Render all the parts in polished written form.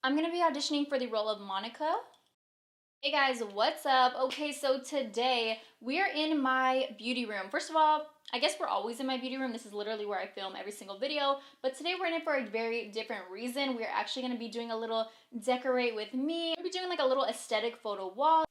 I'm gonna be auditioning for the role of Monica. Hey guys, what's up? Okay, so today we are in my beauty room. First of all, I guess we're always in my beauty room. This is literally where I film every single video. But today we're in it for a very different reason. We're actually gonna be doing a little decorate with me. We'll be doing like a little aesthetic photo wall.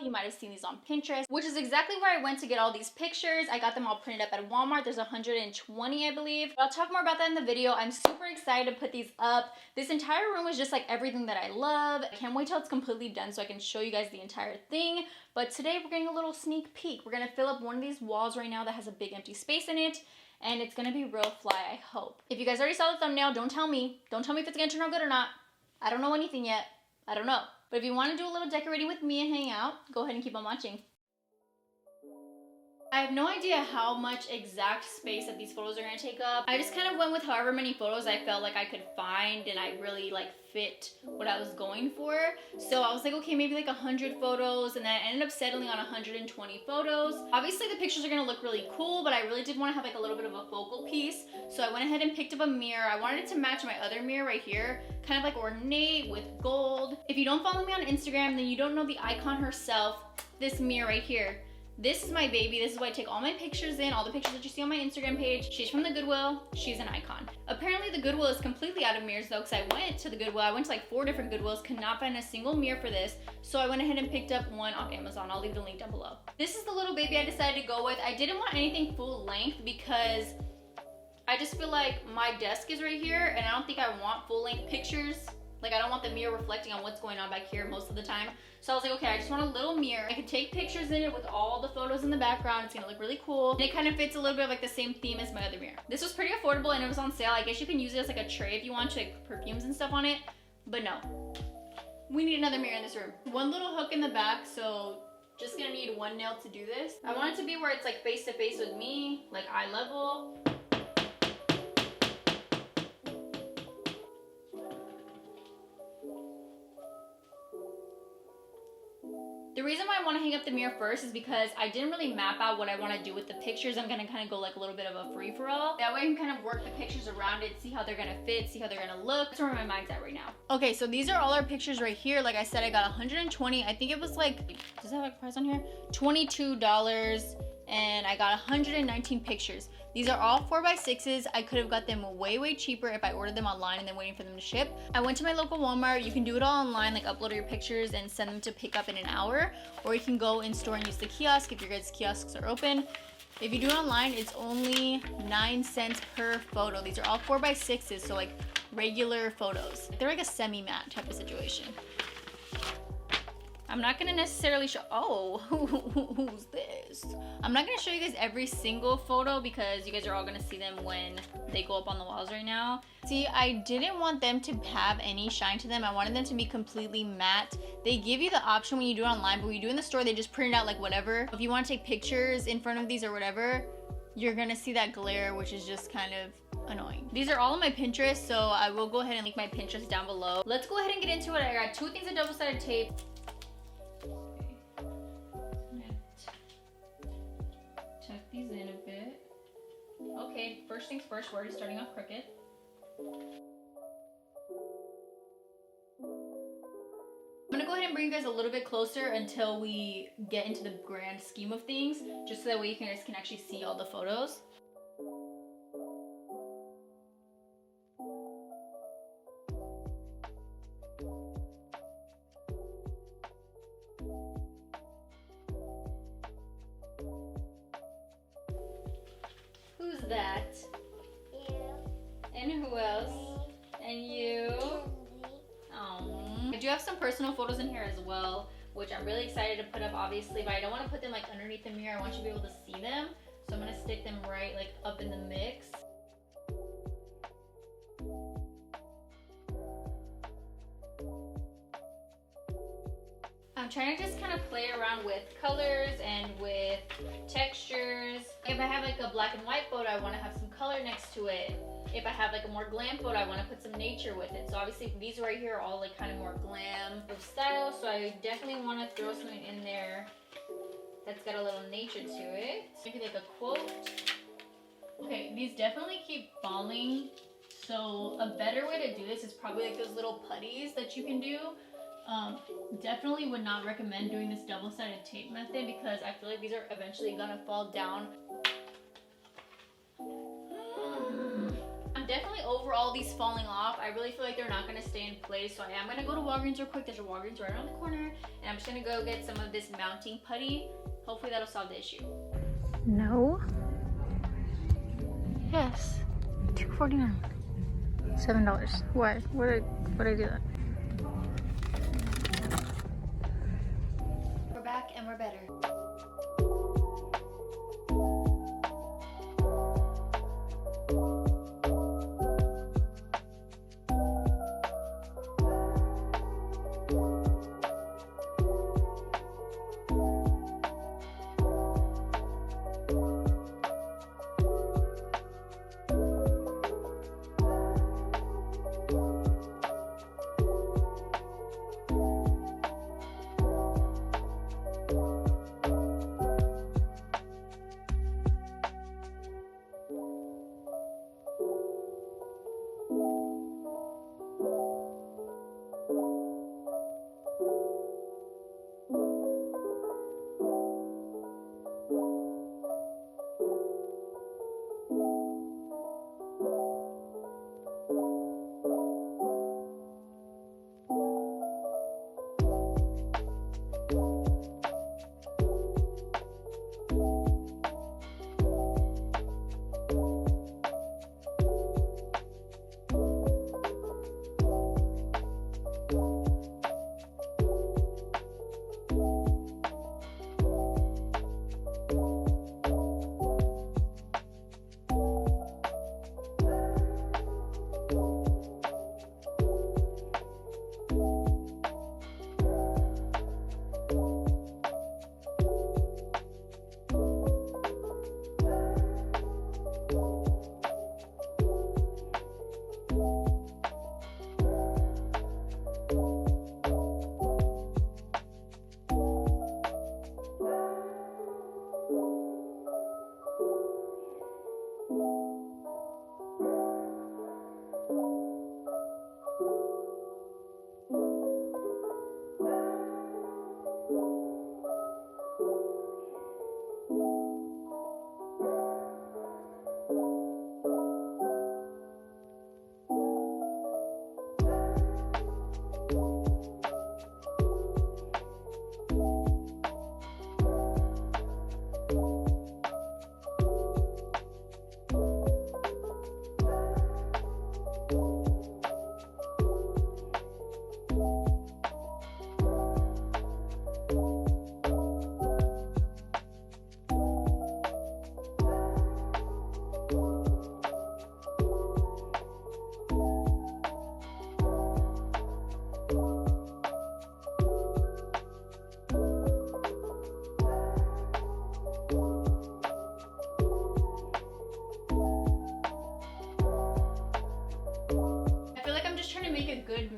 You might have seen these on Pinterest, which is exactly where I went to get all these pictures. I got them all printed up at Walmart. There's 120, I believe. But I'll talk more about that in the video. I'm super excited to put these up. This entire room is just like everything that I love. I can't wait till it's completely done so I can show you guys the entire thing. But today we're getting a little sneak peek. We're gonna fill up one of these walls right now that has a big empty space in it. And it's gonna be real fly, I hope. If you guys already saw the thumbnail, don't tell me. Don't tell me if it's gonna turn out good or not. I don't know anything yet. I don't know. But if you want to do a little decorating with me and hang out, go ahead and keep on watching. I have no idea how much exact space that these photos are going to take up. I just kind of went with however many photos I felt like I could find and I really like fit what I was going for. So I was like, okay, maybe like 100 photos, and then I ended up settling on 120 photos. Obviously the pictures are going to look really cool, but I really did want to have like a little bit of a focal piece. So I went ahead and picked up a mirror. I wanted it to match my other mirror right here, kind of like ornate with gold. If you don't follow me on Instagram, then you don't know the icon herself, this mirror right here. This is my baby. This is why I take all my pictures in, all the pictures that you see on my Instagram page. She's from the Goodwill. She's an icon. Apparently the Goodwill is completely out of mirrors though, because I went to the Goodwill. I went to like 4 different Goodwills, could not find a single mirror for this. So I went ahead and picked up one off Amazon. I'll leave the link down below. This is the little baby I decided to go with. I didn't want anything full length because I just feel like my desk is right here and I don't think I want full length pictures. Like I don't want the mirror reflecting on what's going on back here most of the time. So I was like, okay, I just want a little mirror. I can take pictures in it with all the photos in the background. It's gonna look really cool. And it kind of fits a little bit of like the same theme as my other mirror. This was pretty affordable and it was on sale. I guess you can use it as like a tray if you want to, like perfumes and stuff on it. But no, we need another mirror in this room. One little hook in the back, so just gonna need one nail to do this. I want it to be where it's like face to face with me, like eye level. The reason why I want to hang up the mirror first is because I didn't really map out what I want to do with the pictures. I'm going to kind of go like a little bit of a free-for-all. That way I can kind of work the pictures around it, see how they're going to fit, see how they're going to look. That's where my mind's at right now. Okay, so these are all our pictures right here. Like I said, I got 120. I think it was like, does that have a price on here? $22. And I got 119 pictures. These are all 4x6s. I could have got them way cheaper if I ordered them online and then waiting for them to ship. I went to my local Walmart. You can do it all online, like upload your pictures and send them to pick up in an hour. Or you can go in store and use the kiosk if your guys' kiosks are open. If you do it online, it's only 9 cents per photo. These are all 4x6s, so like regular photos. They're like a semi-matte type of situation. I'm not gonna necessarily show, oh, who's this? I'm not gonna show you guys every single photo because you guys are all gonna see them when they go up on the walls right now. See, I didn't want them to have any shine to them. I wanted them to be completely matte. They give you the option when you do it online, but when you do it in the store, they just print it out like whatever. If you wanna take pictures in front of these or whatever, you're gonna see that glare, which is just kind of annoying. These are all on my Pinterest, so I will go ahead and link my Pinterest down below. Let's go ahead and get into it. I got 2 things of double-sided tape. Tuck these in a bit. Okay, first things first, we're already starting off crooked. I'm gonna go ahead and bring you guys a little bit closer until we get into the grand scheme of things, just so that way you guys can actually see all the photos. Who's that? You. And who else? Me. And you. Oh. I do have some personal photos in here as well, which I'm really excited to put up, obviously, but I don't want to put them like underneath the mirror. I want you to be able to see them, so I'm gonna stick them right like up in the mix. I'm trying to just kind of play around with colors and with textures. If I have like a black and white photo, I want to have some color next to it. If I have like a more glam photo, I want to put some nature with it. So obviously these right here are all like kind of more glam of style. So I definitely want to throw something in there that's got a little nature to it. Maybe like a quote. Okay, these definitely keep falling So a better way to do this is probably like those little putties that you can do. Definitely would not recommend doing this double-sided tape method because I feel like these are eventually gonna fall down. I'm definitely over all these falling off. I really feel like they're not gonna stay in place, so I am gonna go to Walgreens real quick. There's a Walgreens right around the corner, and I'm just gonna go get some of this mounting putty. Hopefully that'll solve the issue. No. Yes. $2.49. $7. Why? Why'd I do that? We're back and we're better.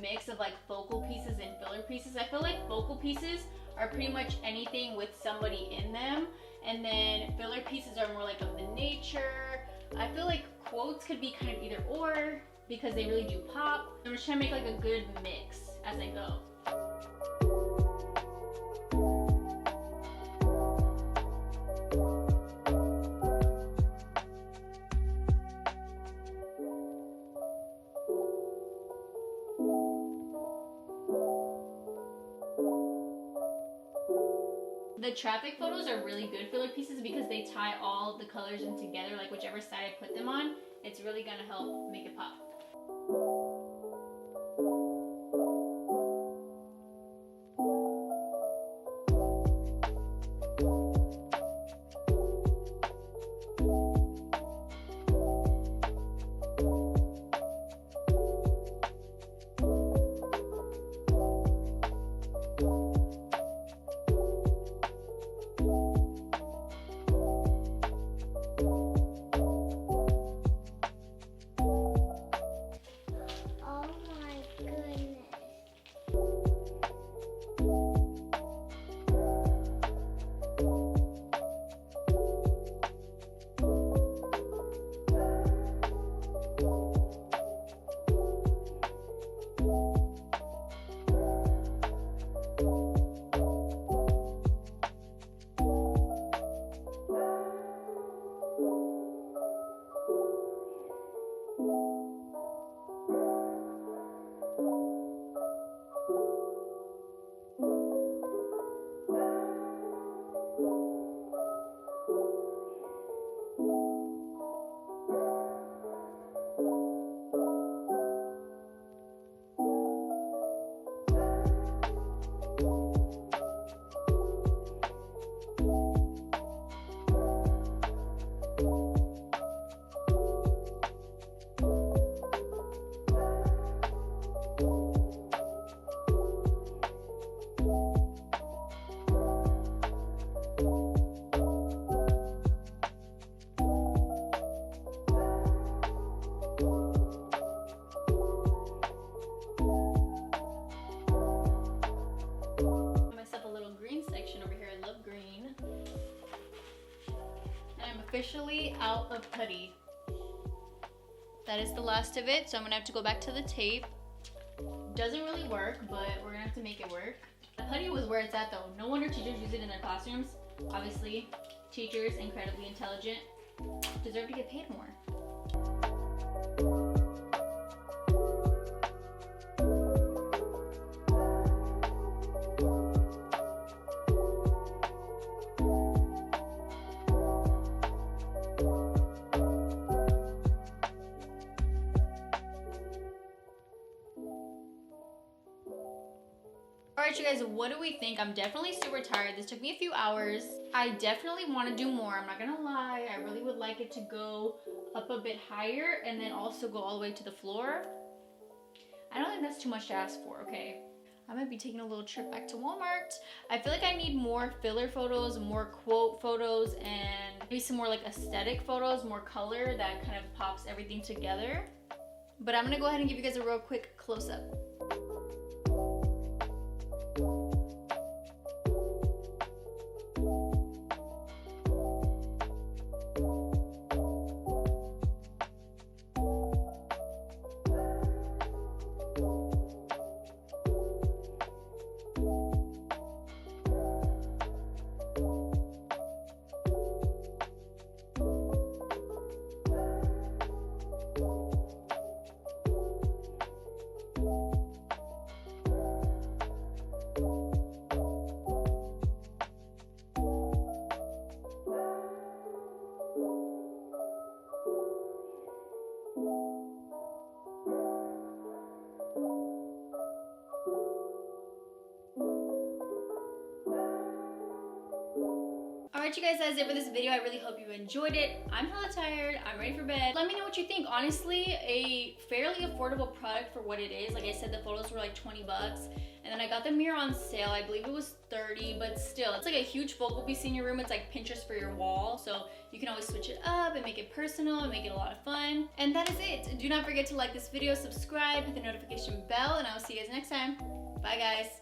Mix of like focal pieces and filler pieces. I feel like focal pieces are pretty much anything with somebody in them, and then filler pieces are more like of the nature. I feel like quotes could be kind of either or because they really do pop. I'm just trying to make like a good mix as I go. The traffic photos are really good filler pieces because they tie all the colors in together, like whichever side I put them on, it's really gonna help make it pop. of putty. That is the last of it, so I'm gonna have to go back to the tape. Doesn't really work, but we're gonna have to make it work. The putty was where it's at though. No wonder teachers use it in their classrooms. Obviously, teachers, incredibly intelligent, deserve to get paid more. Alright, you guys, what do we think? I'm definitely super tired. This took me a few hours. I definitely want to do more. I'm not gonna lie. I really would like it to go up a bit higher and then also go all the way to the floor. I don't think that's too much to ask for, okay? I might be taking a little trip back to Walmart. I feel like I need more filler photos, more quote photos, and maybe some more like aesthetic photos, more color that kind of pops everything together. But I'm gonna go ahead and give you guys a real quick close-up. Alright, you guys, that's it for this video. I really hope you enjoyed it. I'm hella tired. I'm ready for bed. Let me know what you think. Honestly, a fairly affordable product for what it is. Like I said, the photos were like 20 bucks. And then I got the mirror on sale. I believe it was 30, but still, it's like a huge focal piece in your room. It's like Pinterest for your wall. So you can always switch it up and make it personal and make it a lot of fun. And that is it. Do not forget to like this video, subscribe, hit the notification bell, and I will see you guys next time. Bye, guys.